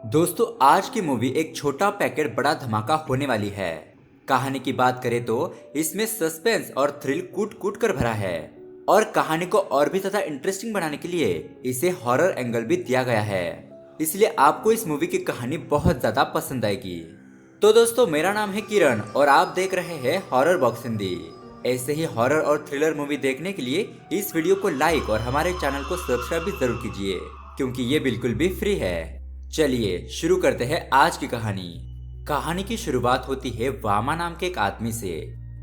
दोस्तों आज की मूवी एक छोटा पैकेट बड़ा धमाका होने वाली है। कहानी की बात करें तो इसमें सस्पेंस और थ्रिल कूट कूट कर भरा है और कहानी को और भी ज्यादा इंटरेस्टिंग बनाने के लिए इसे हॉरर एंगल भी दिया गया है। इसलिए आपको इस मूवी की कहानी बहुत ज्यादा पसंद आएगी। तो दोस्तों मेरा नाम है किरण और आप देख रहे हैं हॉरर बॉक्स हिंदी। ऐसे ही हॉरर और थ्रिलर मूवी देखने के लिए इस वीडियो को लाइक और हमारे चैनल को सब्सक्राइब भी जरूर कीजिए क्योंकि ये बिल्कुल भी फ्री है। चलिए शुरू करते हैं आज की कहानी। कहानी की शुरुआत होती है वामा नाम के एक आदमी से।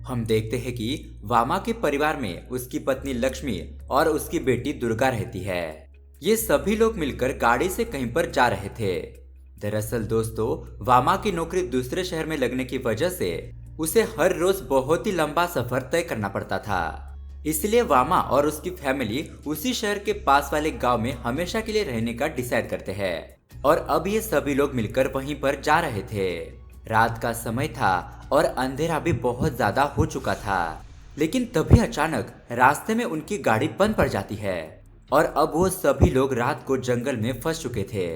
हम देखते हैं कि वामा के परिवार में उसकी पत्नी लक्ष्मी और उसकी बेटी दुर्गा रहती है। ये सभी लोग मिलकर गाड़ी से कहीं पर जा रहे थे। दरअसल दोस्तों वामा की नौकरी दूसरे शहर में लगने की वजह से उसे हर रोज बहुत ही लंबा सफर तय करना पड़ता था। इसलिए वामा और उसकी फैमिली उसी शहर के पास वाले गांव में हमेशा के लिए रहने का डिसाइड करते हैं और अब ये सभी लोग मिलकर वहीं पर जा रहे थे। रात का समय था और अंधेरा भी बहुत ज्यादा हो चुका था, लेकिन तभी अचानक रास्ते में उनकी गाड़ी बंद पड़ जाती है और अब वो सभी लोग रात को जंगल में फंस चुके थे।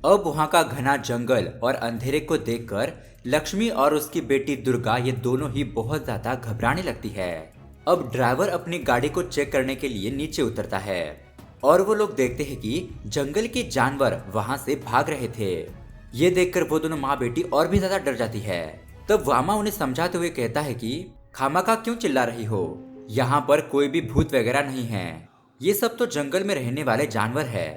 अब वहाँ का घना जंगल और अंधेरे को देखकर लक्ष्मी और उसकी बेटी दुर्गा ये दोनों ही बहुत ज्यादा घबराने लगती है। अब ड्राइवर अपनी गाड़ी को चेक करने के लिए नीचे उतरता है और वो लोग देखते हैं कि जंगल के जानवर वहां से भाग रहे थे। ये देखकर वो दोनों माँ बेटी और भी ज्यादा डर जाती है। तब वामा उन्हें समझाते हुए कहता है कि खामखा क्यों चिल्ला रही हो, यहाँ पर कोई भी भूत वगैरह नहीं है, ये सब तो जंगल में रहने वाले जानवर है।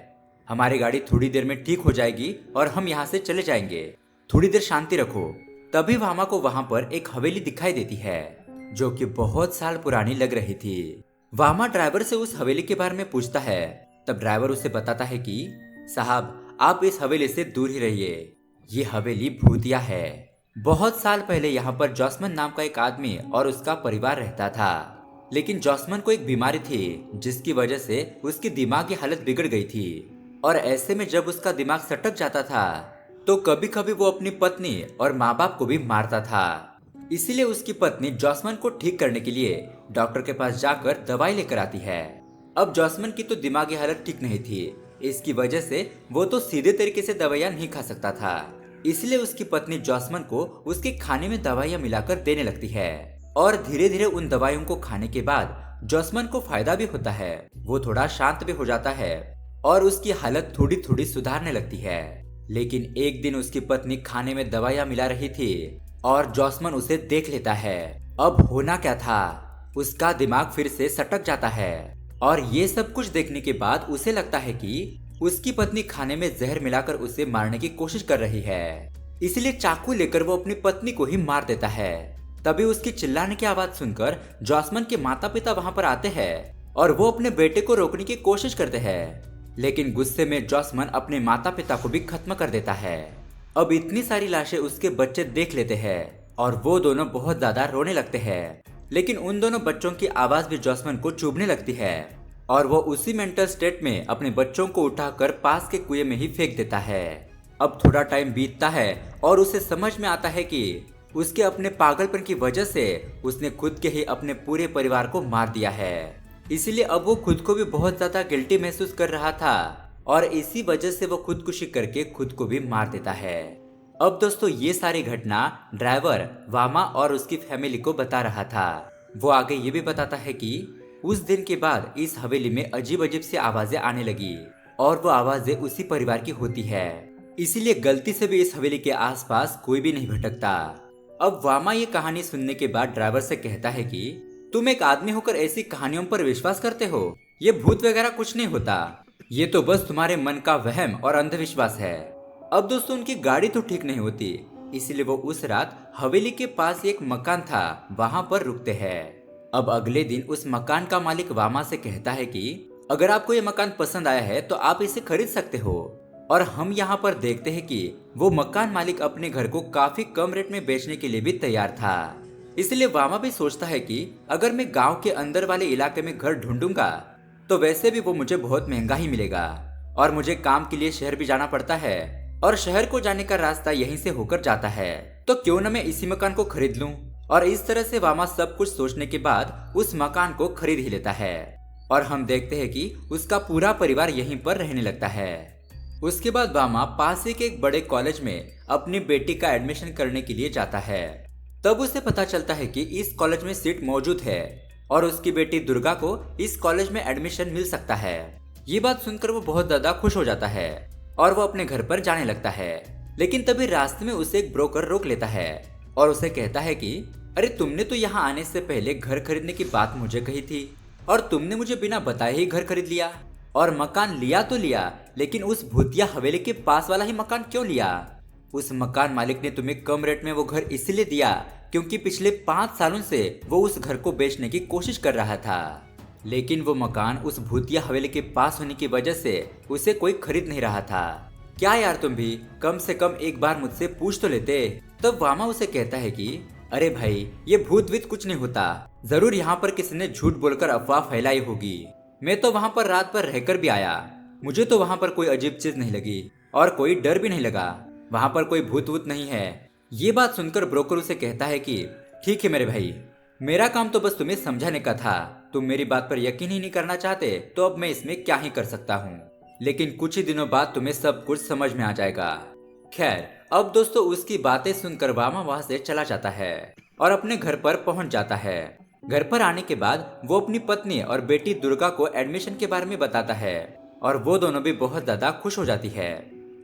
हमारी गाड़ी थोड़ी देर में ठीक हो जाएगी और हम यहाँ से चले जाएंगे, थोड़ी देर शांति रखो। तभी वामा को वहां पर एक हवेली दिखाई देती है जो कि बहुत साल पुरानी लग रही थी। वामा ड्राइवर से उस हवेली के बारे में पूछता है। तब ड्राइवर उसे बताता है कि साहब आप इस हवेली से दूर ही रहिए, ये हवेली भूतिया है। बहुत साल पहले यहाँ पर जॉसमन नाम का एक आदमी और उसका परिवार रहता था, लेकिन जॉसमन को एक बीमारी थी जिसकी वजह से उसकी दिमागी हालत बिगड़ गई थी और ऐसे में जब उसका दिमाग सटक जाता था तो कभी कभी वो अपनी पत्नी और माँ बाप को भी मारता था। इसीलिए उसकी पत्नी जॉसमन को ठीक करने के लिए डॉक्टर के पास जाकर दवाई लेकर आती है। अब जॉसमन की तो दिमागी हालत ठीक नहीं थी, इसकी वजह से वो तो सीधे तरीके से दवाइयाँ नहीं खा सकता था। इसलिए उसकी पत्नी जॉसमन को उसके खाने में दवाइयाँ मिलाकर देने लगती है और धीरे धीरे उन दवाइयों को खाने के बाद जॉसमन को फायदा भी होता है, वो थोड़ा शांत भी हो जाता है और उसकी हालत थोड़ी थोड़ी सुधारने लगती है। लेकिन एक दिन उसकी पत्नी खाने में दवाइयाँ मिला रही थी और जॉसमन उसे देख लेता है। अब होना क्या था, उसका दिमाग फिर से सटक जाता है और ये सब कुछ देखने के बाद उसे लगता है कि उसकी पत्नी खाने में जहर मिलाकर उसे मारने की कोशिश कर रही है। इसलिए चाकू लेकर वो अपनी पत्नी को ही मार देता है। तभी उसकी चिल्लाने की आवाज सुनकर जॉसमन के माता पिता वहां पर आते हैं और वो अपने बेटे को रोकने की कोशिश करते हैं, लेकिन गुस्से में जॉसमन अपने माता पिता को भी खत्म कर देता है। अब इतनी सारी लाशें उसके बच्चे देख लेते हैं और वो दोनों बहुत ज्यादा रोने लगते हैं, लेकिन उन दोनों बच्चों की आवाज भी जॉसमन को चुभने लगती है और वो उसी मेंटल स्टेट में अपने बच्चों को उठाकर पास के कुएं में ही फेंक देता है। अब थोड़ा टाइम बीतता है और उसे समझ में आता है कि उसके अपने पागलपन की वजह से उसने खुद के ही अपने पूरे परिवार को मार दिया है। इसीलिए अब वो खुद को भी बहुत ज्यादा गिल्टी महसूस कर रहा था और इसी वजह से वो खुदकुशी करके खुद को भी मार देता है। अब दोस्तों ये सारी घटना ड्राइवर वामा और उसकी फैमिली को बता रहा था। वो आगे ये भी बताता है कि उस दिन के बाद इस हवेली में अजीब अजीब सी आवाजें आने लगी और वो आवाजें उसी परिवार की होती है, इसीलिए गलती से भी इस हवेली के आसपास कोई भी नहीं भटकता। अब वामा ये कहानी सुनने के बाद ड्राइवर से कहता है कि तुम एक आदमी होकर ऐसी कहानियों पर विश्वास करते हो, ये भूत वगैरह कुछ नहीं होता, ये तो बस तुम्हारे मन का वहम और अंधविश्वास है। अब दोस्तों उनकी गाड़ी तो ठीक नहीं होती, इसलिए वो उस रात हवेली के पास एक मकान था वहां पर रुकते हैं। अब अगले दिन उस मकान का मालिक वामा से कहता है कि अगर आपको ये मकान पसंद आया है तो आप इसे खरीद सकते हो। और हम यहाँ पर देखते हैं कि वो मकान मालिक अपने घर को काफी कम रेट में बेचने के लिए भी तैयार था। इसलिए वामा भी सोचता है कि अगर मैं गाँव के अंदर वाले इलाके में घर ढूंढूंगा तो वैसे भी वो मुझे बहुत महंगा ही मिलेगा और मुझे काम के लिए शहर भी जाना पड़ता है और शहर को जाने का रास्ता यहीं से होकर जाता है, तो क्यों न मैं इसी मकान को खरीद लूं। और इस तरह से वामा सब कुछ सोचने के बाद उस मकान को खरीद ही लेता है और हम देखते हैं कि उसका पूरा परिवार यहीं पर रहने लगता है। उसके बाद वामा पास ही के एक बड़े कॉलेज में अपनी बेटी का एडमिशन करने के लिए जाता है। तब उसे पता चलता है कि इस कॉलेज में सीट मौजूद है और उसकी बेटी दुर्गा को इस कॉलेज में एडमिशन मिल सकता है। ये बात सुनकर वो बहुत ज्यादा खुश हो जाता है और वो अपने घर पर जाने लगता है। लेकिन तभी रास्ते में उसे एक ब्रोकर रोक लेता है और उसे कहता है कि अरे तुमने तो यहाँ आने से पहले घर खरीदने की बात मुझे कही थी और तुमने मुझे बिना बताए ही घर खरीद लिया और मकान लिया तो लिया, लेकिन उस भूतिया हवेली के पास वाला ही मकान क्यों लिया? उस मकान मालिक ने तुम्हें कम रेट में वो घर इसलिए दिया क्योंकि पिछले 5 सालों से वो उस घर को बेचने की कोशिश कर रहा था, लेकिन वो मकान उस भूतिया हवेली के पास होने की वजह से उसे कोई खरीद नहीं रहा था। क्या यार तुम भी कम से कम एक बार मुझसे पूछ तो लेते। तब वामा उसे कहता है कि अरे भाई ये भूत वीत कुछ नहीं होता, जरूर यहाँ पर किसी ने झूठ बोलकर अफवाह फैलाई होगी। मैं तो वहाँ पर रात भर रहकर भी आया, मुझे तो वहाँ पर कोई अजीब चीज नहीं लगी और कोई डर भी नहीं लगा, वहाँ पर कोई भूत वूत नहीं है। ये बात सुनकर ब्रोकर उसे कहता है कि ठीक है मेरे भाई, मेरा काम तो बस तुम्हें समझाने का था, तुम मेरी बात पर यकीन ही नहीं करना चाहते तो अब मैं इसमें क्या ही कर सकता हूँ, लेकिन कुछ ही दिनों बाद तुम्हें सब कुछ समझ में आ जाएगा। खैर अब दोस्तों उसकी बातें सुनकर वामा वहां से चला जाता है और अपने घर पर पहुंच जाता है। घर पर आने के बाद वो अपनी पत्नी और बेटी दुर्गा को एडमिशन के बारे में बताता है और वो दोनों भी बहुत ज्यादा खुश हो जाती है।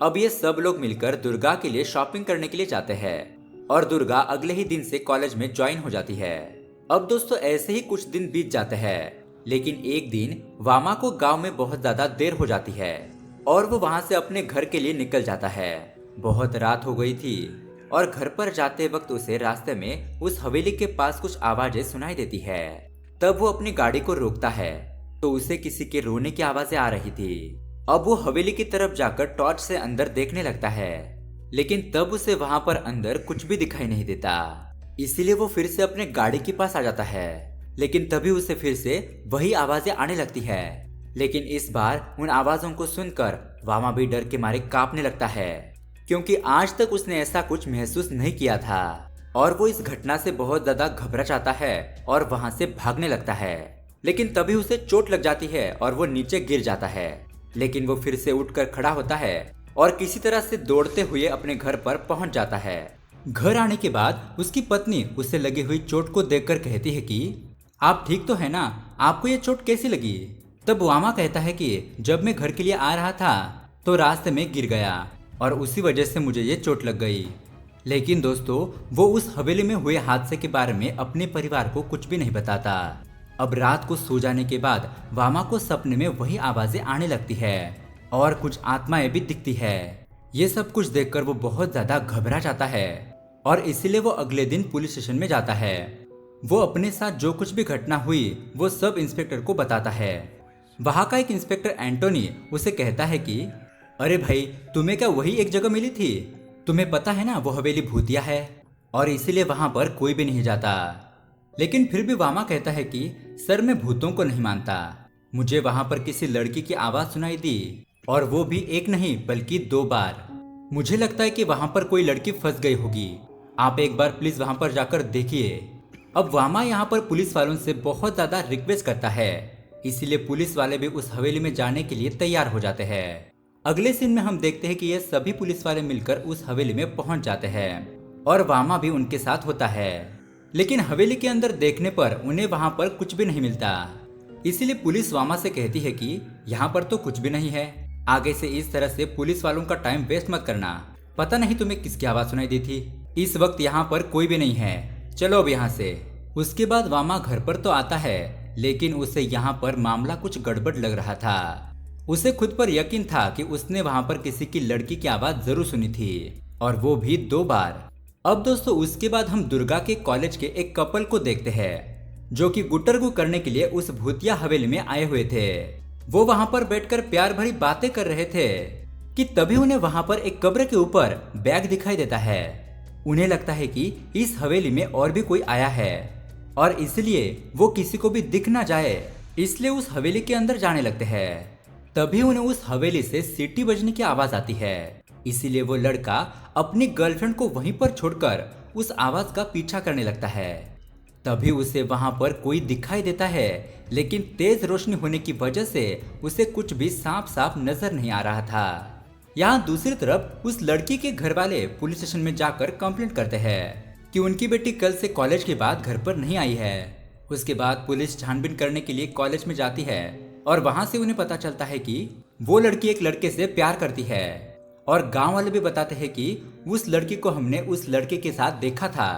अब ये सब लोग मिलकर दुर्गा के लिए शॉपिंग करने के लिए जाते हैं और दुर्गा अगले ही दिन से कॉलेज में ज्वाइन हो जाती है। अब दोस्तों ऐसे ही कुछ दिन बीत जाते हैं, लेकिन एक दिन वामा को गांव में बहुत ज्यादा देर हो जाती है और वो वहां से अपने घर के लिए निकल जाता है। बहुत रात हो गई थी और घर पर जाते वक्त उसे रास्ते में उस हवेली के पास कुछ आवाजें सुनाई देती है। तब वो अपनी गाड़ी को रोकता है तो उसे किसी के रोने की आवाजें आ रही थी। अब वो हवेली की तरफ जाकर टॉर्च से अंदर देखने लगता है, लेकिन तब उसे वहां पर अंदर कुछ भी दिखाई नहीं देता। इसीलिए वो फिर से अपने गाड़ी के पास आ जाता है, लेकिन तभी उसे फिर से वही आवाजें आने लगती है। लेकिन इस बार उन आवाजों को सुनकर वामा भी डर के मारे कांपने लगता है, क्योंकि आज तक उसने ऐसा कुछ महसूस नहीं किया था और वो इस घटना से बहुत ज्यादा घबरा जाता है और वहां से भागने लगता है। लेकिन तभी उसे चोट लग जाती है और वो नीचे गिर जाता है, लेकिन वो फिर से उठकर खड़ा होता है और किसी तरह से दौड़ते हुए अपने घर पर पहुंच जाता है। घर आने के बाद उसकी पत्नी उसे लगी हुई चोट को देखकर कहती है कि आप ठीक तो है ना, आपको ये चोट कैसी लगी? तब वामा कहता है कि जब मैं घर के लिए आ रहा था तो रास्ते में गिर गया और उसी वजह से मुझे ये चोट लग गई। लेकिन दोस्तों वो उस हवेली में हुए हादसे के बारे में अपने परिवार को कुछ भी नहीं बताता। अब रात को सो जाने के बाद वामा को सपने में वही आवाजें आने लगती है और कुछ आत्माएं भी दिखती है। ये सब कुछ देखकर वो बहुत ज्यादा घबरा जाता है और इसीलिए वो अगले दिन पुलिस स्टेशन में जाता है। वो अपने साथ जो कुछ भी घटना हुई वो सब इंस्पेक्टर को बताता है। वहां का एक इंस्पेक्टर एंटोनी उसे कहता है कि अरे भाई तुम्हें क्या वही एक जगह मिली थी? तुम्हें पता है ना वो हवेली भूतिया है और इसीलिए वहां पर कोई भी नहीं जाता। लेकिन फिर भी वामा कहता है कि सर मैं भूतों को नहीं मानता, मुझे वहां पर किसी लड़की की आवाज सुनाई दी और वो भी एक नहीं बल्कि 2 बार। मुझे लगता है कि वहां पर कोई लड़की फंस गई होगी, आप एक बार प्लीज वहां पर जाकर देखिए। अब वामा यहाँ पर पुलिस वालों से बहुत ज्यादा रिक्वेस्ट करता है, इसीलिए पुलिस वाले भी उस हवेली में जाने के लिए तैयार हो जाते हैं। अगले सीन में हम देखते हैं कि ये सभी पुलिस वाले मिलकर उस हवेली में पहुंच जाते हैं और वामा भी उनके साथ होता है। लेकिन हवेली के अंदर देखने पर उन्हें वहां पर कुछ भी नहीं मिलता, इसीलिए पुलिस वामा से कहती है कि यहाँ पर तो कुछ भी नहीं है, आगे से इस तरह से पुलिस वालों का टाइम वेस्ट मत करना, पता नहीं तुम्हें किसकी आवाज सुनाई दी थी, इस वक्त यहाँ पर कोई भी नहीं है, चलो अब यहाँ से। उसके बाद वामा घर पर तो आता है, लेकिन उसे यहाँ पर मामला कुछ गड़बड़ लग रहा था। उसे खुद पर यकीन था कि उसने वहां पर किसी की लड़की की आवाज जरूर सुनी थी और वो भी 2 बार। अब दोस्तों उसके बाद हम दुर्गा के कॉलेज के एक कपल को देखते हैं जो कि गुटरगू करने के लिए उस भूतिया हवेली में आए हुए थे। वो वहां पर बैठकर प्यार भरी बातें कर रहे थे कि तभी उन्हें वहां पर एक कब्र के ऊपर बैग दिखाई देता है। उन्हें लगता है कि इस हवेली में और भी कोई आया है और इसलिए वो किसी को भी दिख ना जाए, इसलिए उस हवेली के अंदर जाने लगते हैं। तभी उन्हें उस हवेली से सीटी बजने की आवाज आती है, इसीलिए वो लड़का अपनी गर्लफ्रेंड को वहीं पर छोड़कर उस आवाज का पीछा करने लगता है। तभी उसे वहां पर कोई दिखाई देता है, लेकिन तेज रोशनी होने की वजह से उसे कुछ भी साफ साफ नजर नहीं आ रहा था। यहाँ दूसरी तरफ उस लड़की के घर वाले पुलिस स्टेशन में जाकर कंप्लेंट करते हैं कि उनकी बेटी कल से कॉलेज के बाद घर पर नहीं आई है। उसके बाद पुलिस छानबीन करने के लिए कॉलेज में जाती है और वहां से उन्हें पता चलता है कि वो लड़की एक लड़के से प्यार करती है। और गांव वाले भी बताते हैं कि उस लड़की को हमने उस लड़के के साथ देखा था।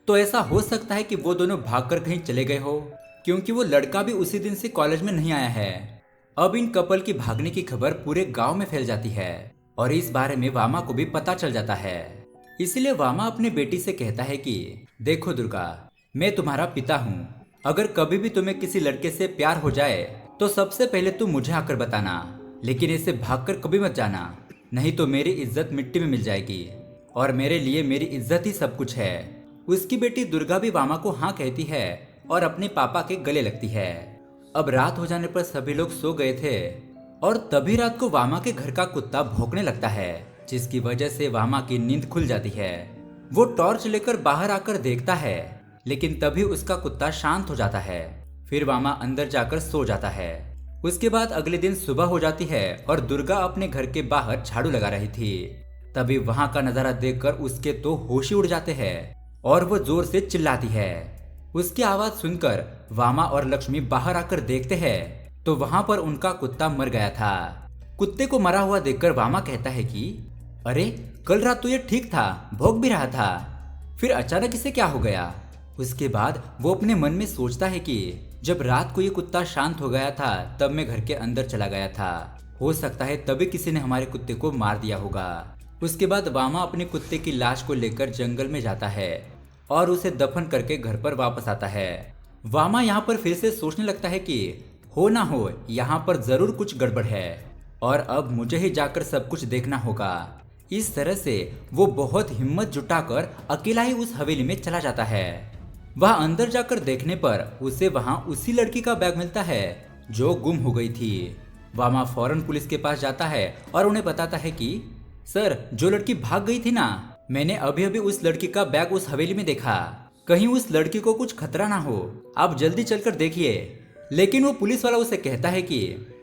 तो ऐसा हो सकता है कि वो दोनों भागकर कहीं चले गए हो, क्योंकि वो लड़का भी उसी दिन से कॉलेज में नहीं आया है। अब इन कपल की भागने की खबर पूरे गांव में फैल जाती है और इस बारे में वामा को भी पता चल जाता है। इसलिए वामा अपनी बेटी से कहता है कि देखो दुर्गा, मैं तुम्हारा पिता हूँ। अगर कभी भी तुम्हें किसी लड़के से प्यार हो जाए तो सबसे पहले तुम मुझे आकर बताना, लेकिन इसे भागकर कभी मत जाना, नहीं तो मेरी इज्जत मिट्टी में मिल जाएगी और मेरे लिए मेरी इज्जत ही सब कुछ है। उसकी बेटी दुर्गा भी वामा को हाँ कहती है और अपने पापा के गले लगती है। अब रात हो जाने पर सभी लोग सो गए थे और तभी रात को वामा के घर का कुत्ता भौंकने लगता है, जिसकी वजह से वामा की नींद खुल जाती है। वो टॉर्च लेकर बाहर आकर देखता है, लेकिन तभी उसका कुत्ता शांत हो जाता है। फिर वामा अंदर जाकर सो जाता है। उसके बाद अगले दिन सुबह हो जाती है और दुर्गा अपने घर के बाहर झाड़ू लगा रही थी। तभी वहां का नजारा देखकर उसके तो होश ही उड़ जाते हैं और वो जोर से चिल्लाती है। उसकी आवाज सुनकर वामा और लक्ष्मी बाहर आकर देखते हैं तो वहां पर उनका कुत्ता मर गया था। कुत्ते को मरा हुआ देखकर वामा कहता है कि अरे, कल रात तो ये ठीक था, भौंक भी रहा था, फिर अचानक इसे क्या हो गया। उसके बाद वो अपने मन में सोचता है कि जब रात को ये कुत्ता शांत हो गया था तब मैं घर के अंदर चला गया था, हो सकता है तभी किसी ने हमारे कुत्ते को मार दिया होगा। उसके बाद वामा अपने कुत्ते की लाश को लेकर जंगल में जाता है और उसे दफन करके घर पर वापस आता है। वामा यहाँ पर फिर से सोचने लगता है कि हो ना हो यहाँ पर जरूर कुछ गड़बड़ है और अब मुझे ही जाकर सब कुछ देखना होगा। इस तरह से वो बहुत हिम्मत जुटाकर अकेला ही उस हवेली में चला जाता है। वह अंदर जाकर देखने पर उसे वहां उसी लड़की का बैग मिलता है जो गुम हो गई थी। वामा फौरन पुलिस के पास जाता है और उन्हें बताता है कि सर, जो लड़की भाग गई थी ना, मैंने अभी अभी उस लड़की का बैग उस हवेली में देखा, कहीं उस लड़की को कुछ खतरा ना हो, आप जल्दी चलकर देखिए। लेकिन वो पुलिस वाला उसे कहता है कि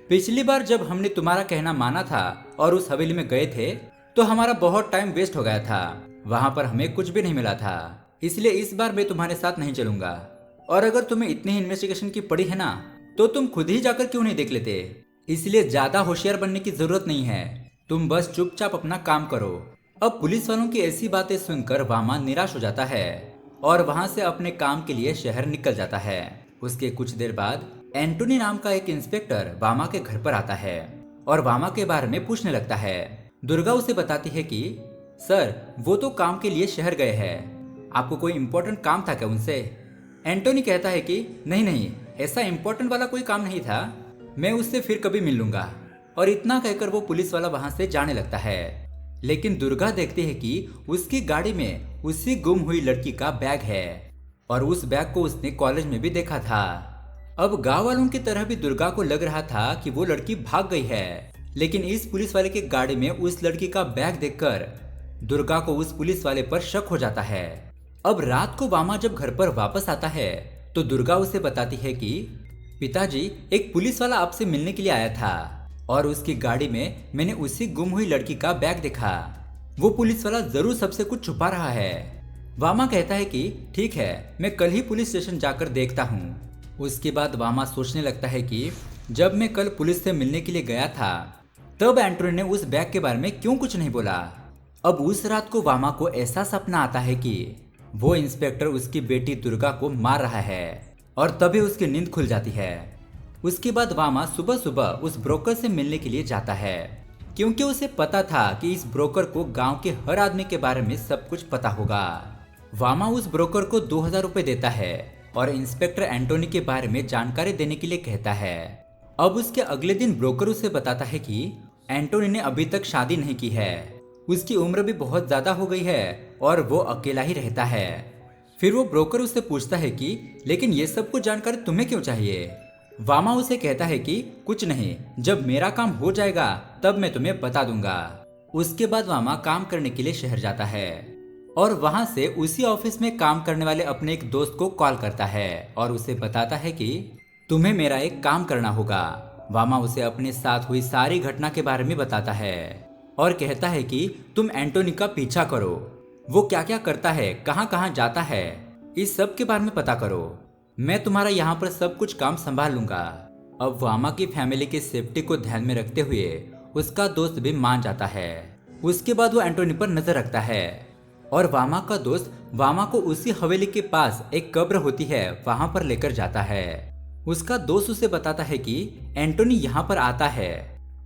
पिछली बार जब हमने तुम्हारा कहना माना था और उस हवेली में गए थे तो हमारा बहुत टाइम वेस्ट हो गया था, वहां पर हमें कुछ भी नहीं मिला था, इसलिए इस बार मैं तुम्हारे साथ नहीं चलूंगा। और अगर तुम्हें इतनी ही इन्वेस्टिगेशन की पड़ी है ना, तो तुम खुद ही जाकर क्यों नहीं देख लेते। इसलिए ज्यादा होशियार बनने की जरूरत नहीं है, तुम बस चुपचाप अपना काम करो। अब पुलिस वालों की ऐसी बातें सुनकर वामा निराश हो जाता है और वहां से अपने काम के लिए शहर निकल जाता है। उसके कुछ देर बाद एंटोनी नाम का एक इंस्पेक्टर वामा के घर पर आता है और वामा के बारे में पूछने लगता है। दुर्गा उसे बताती है कि सर, वो तो काम के लिए शहर गए हैं, आपको कोई इम्पोर्टेंट काम था क्या उनसे। एंटोनी कहता है कि नहीं नहीं, ऐसा इम्पोर्टेंट वाला कोई काम नहीं था, मैं उससे फिर कभी मिल लूंगा। और इतना कहकर वो पुलिस वाला वहां से जाने लगता है। लेकिन दुर्गा देखती है कि उसकी गाड़ी में उसी गुम हुई लड़की का बैग है और उस बैग को उसने कॉलेज में भी देखा था। अब गांव वालों की तरह भी दुर्गा को लग रहा था कि वो लड़की भाग गई है, लेकिन इस पुलिस वाले की गाड़ी में उस लड़की का बैग देखकर दुर्गा को उस पुलिस वाले पर शक हो जाता है। अब रात को वामा जब घर पर वापस आता है तो दुर्गा उसे बताती है कि पिताजी, एक पुलिस वाला आपसे मिलने के लिए आया था और उसकी गाड़ी में मैंने उसी गुम हुई लड़की का बैग देखा। वो पुलिस वाला जरूर सबसे कुछ छुपा रहा है। वामा कहता है कि ठीक है, मैं कल ही पुलिस स्टेशन जाकर देखता हूँ। उसके बाद वामा सोचने लगता है कि जब मैं कल पुलिस से मिलने के लिए गया था तब एंटोनी ने उस बैग के बारे में क्यों कुछ नहीं बोला। अब उस रात को वामा को ऐसा सपना आता है कि वो इंस्पेक्टर उसकी बेटी दुर्गा को मार रहा है और तभी उसकी नींद खुल जाती है। उसके बाद वामा सुबह सुबह उस ब्रोकर से मिलने के लिए जाता है, क्योंकि उसे पता था कि इस ब्रोकर को गांव के हर आदमी के बारे में सब कुछ पता होगा। वामा उस ब्रोकर को 2000 रुपए देता है और इंस्पेक्टर एंटोनी के बारे में जानकारी देने के लिए कहता है। अब उसके अगले दिन ब्रोकर उसे बताता है कि एंटोनी ने अभी तक शादी नहीं की है, उसकी उम्र भी बहुत ज्यादा हो गई है और वो अकेला ही रहता है। फिर वो ब्रोकर उससे पूछता है कि लेकिन ये सब कुछ जानकारी तुम्हें क्यों चाहिए। वामा उसे कहता है कि कुछ नहीं, जब मेरा काम हो जाएगा तब मैं तुम्हें बता दूंगा। उसके बाद वामा काम करने के लिए शहर जाता है और वहां से उसी ऑफिस में काम करने वाले अपने एक दोस्त को कॉल करता है और उसे बताता है कि तुम्हें मेरा एक काम करना होगा। वामा उसे अपने साथ हुई सारी घटना के बारे में बताता है। और कहता है कि तुम एंटोनी का पीछा करो, वो क्या क्या करता है, कहाँ कहाँ जाता है, इस सब के बारे में पता करो। मैं तुम्हारा यहाँ पर सब कुछ काम संभाल लूंगा। अब वामा की फैमिली की सेफ्टी को ध्यान में रखते हुए उसका दोस्त भी मान जाता है। उसके बाद वो एंटोनी पर नजर रखता है और वामा का दोस्त वामा को उसी हवेली के पास एक कब्र होती है वहां पर लेकर जाता है। उसका दोस्त उसे बताता है कि एंटोनी यहाँ पर आता है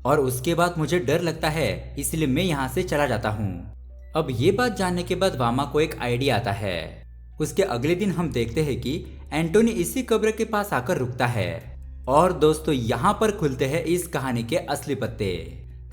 और उसके बाद मुझे डर लगता है, इसलिए मैं यहाँ से चला जाता हूँ। अब ये बात जानने के बाद वामा को एक आइडिया आता है। उसके अगले दिन हम देखते हैं कि एंटोनी इसी कब्र के पास आकर रुकता है और दोस्तों यहाँ पर खुलते हैं इस कहानी के असली पत्ते।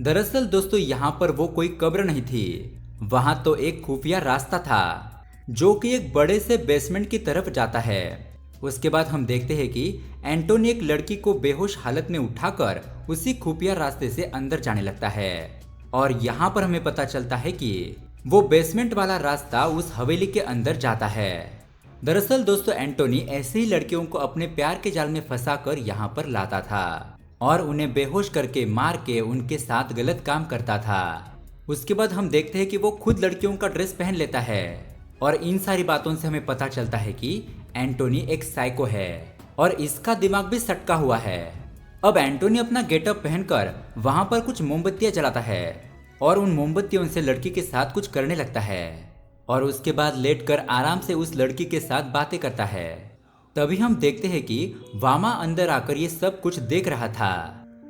दरअसल दोस्तों यहाँ पर वो कोई कब्र नहीं थी, वहां तो एक खुफिया रास्ता था जो कि एक बड़े से बेसमेंट की तरफ जाता है। उसके बाद हम देखते हैं कि एंटोनी एक लड़की को बेहोश हालत में उठाकर उसी खुफिया रास्ते से अंदर जाने लगता है और यहाँ पर हमें पता चलता है कि वो बेसमेंट वाला रास्ता उस हवेली के अंदर जाता है। दरअसल दोस्तों एंटोनी ऐसे ही लड़कियों को अपने प्यार के जाल में फंसाकर यहाँ पर लाता था और उन्हें बेहोश करके मार के उनके साथ गलत काम करता था। उसके बाद हम देखते हैं कि वो खुद लड़कियों का ड्रेस पहन लेता है और इन सारी बातों से हमें पता चलता है कि एंटोनी एक साइको है और इसका दिमाग भी सटका हुआ है। अब एंटोनी अपना गेटअप पहनकर वहां पर कुछ मोमबत्तियां जलाता है और उन मोमबत्तियों से लड़की के साथ कुछ करने लगता है और उसके बाद लेटकर आराम से उस लड़की के साथ बातें करता है। तभी हम देखते हैं कि वामा अंदर आकर ये सब कुछ देख रहा था।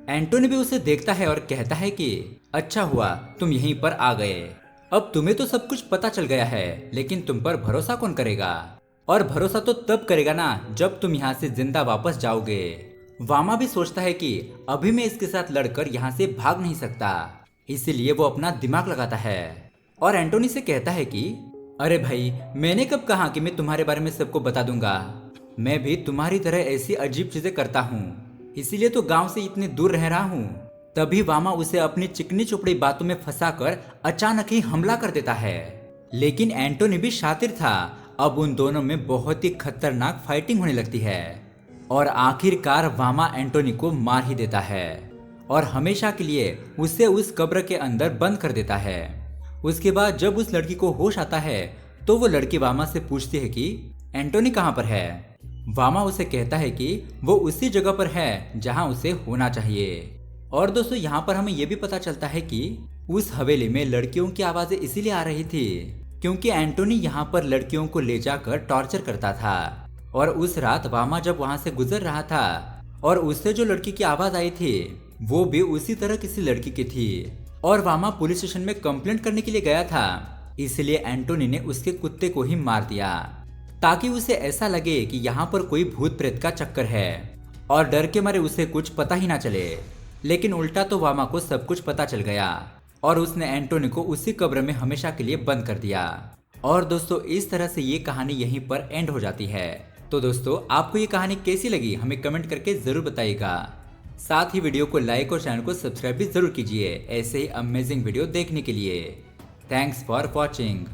एंटोनी भी उसे देखता है और कहता है कि अच्छा हुआ तुम यहीं पर आ गए, अब तुम्हें तो सब कुछ पता चल गया है, लेकिन तुम पर भरोसा कौन करेगा? और भरोसा तो तब करेगा ना जब तुम यहाँ से जिंदा वापस जाओगे। वामा भी सोचता है कि अभी मैं इसके साथ लड़कर यहाँ से भाग नहीं सकता, इसीलिए वो अपना दिमाग लगाता है और एंटोनी से कहता है कि अरे भाई, मैंने कब कहा कि मैं तुम्हारे बारे में सबको बता दूंगा, मैं भी तुम्हारी तरह ऐसी अजीब चीजें करता हूँ, इसीलिए तो गांव से इतनी दूर रह रहा हूँ। तभी वामा उसे अपनी चिकनी चुपड़ी बातों में फंसाकर अचानक ही हमला कर देता है। लेकिन एंटोनी भी शातिर था। अब उन दोनों में बहुत ही खतरनाक फाइटिंग होने लगती है और आखिरकार वामा एंटोनी को मार ही देता है और हमेशा के लिए उसे उस कब्र के अंदर बंद कर देता है। उसके बाद जब उस लड़की को होश आता है तो वो लड़की वामा से पूछती है कि एंटोनी कहाँ पर है। वामा उसे कहता है कि वो उसी जगह पर है जहां उसे होना चाहिए। और दोस्तों यहाँ पर हमें यह भी पता चलता है कि उस हवेली में लड़कियों की आवाजें इसीलिए आ रही थी क्योंकि एंटोनी यहाँ पर लड़कियों को ले जाकर टॉर्चर करता था और उस रात वामा जब वहां से गुजर रहा था और उससे जो लड़की की आवाज आई थी वो भी उसी तरह किसी लड़की की थी और वामा पुलिस स्टेशन में कंप्लेंट करने के लिए गया था, इसलिए एंटोनी ने उसके कुत्ते को ही मार दिया ताकि उसे ऐसा लगे कि यहाँ पर कोई भूत प्रेत का चक्कर है और डर के मारे उसे कुछ पता ही ना चले। लेकिन उल्टा तो वामा को सब कुछ पता चल गया और उसने एंटोनी को उसी कब्र में हमेशा के लिए बंद कर दिया। और दोस्तों इस तरह से ये कहानी यहीं पर एंड हो जाती है। तो दोस्तों आपको ये कहानी कैसी लगी हमें कमेंट करके जरूर बताइएगा। साथ ही वीडियो को लाइक और चैनल को सब्सक्राइब भी जरूर कीजिए ऐसे ही अमेजिंग वीडियो देखने के लिए। Thanks for watching.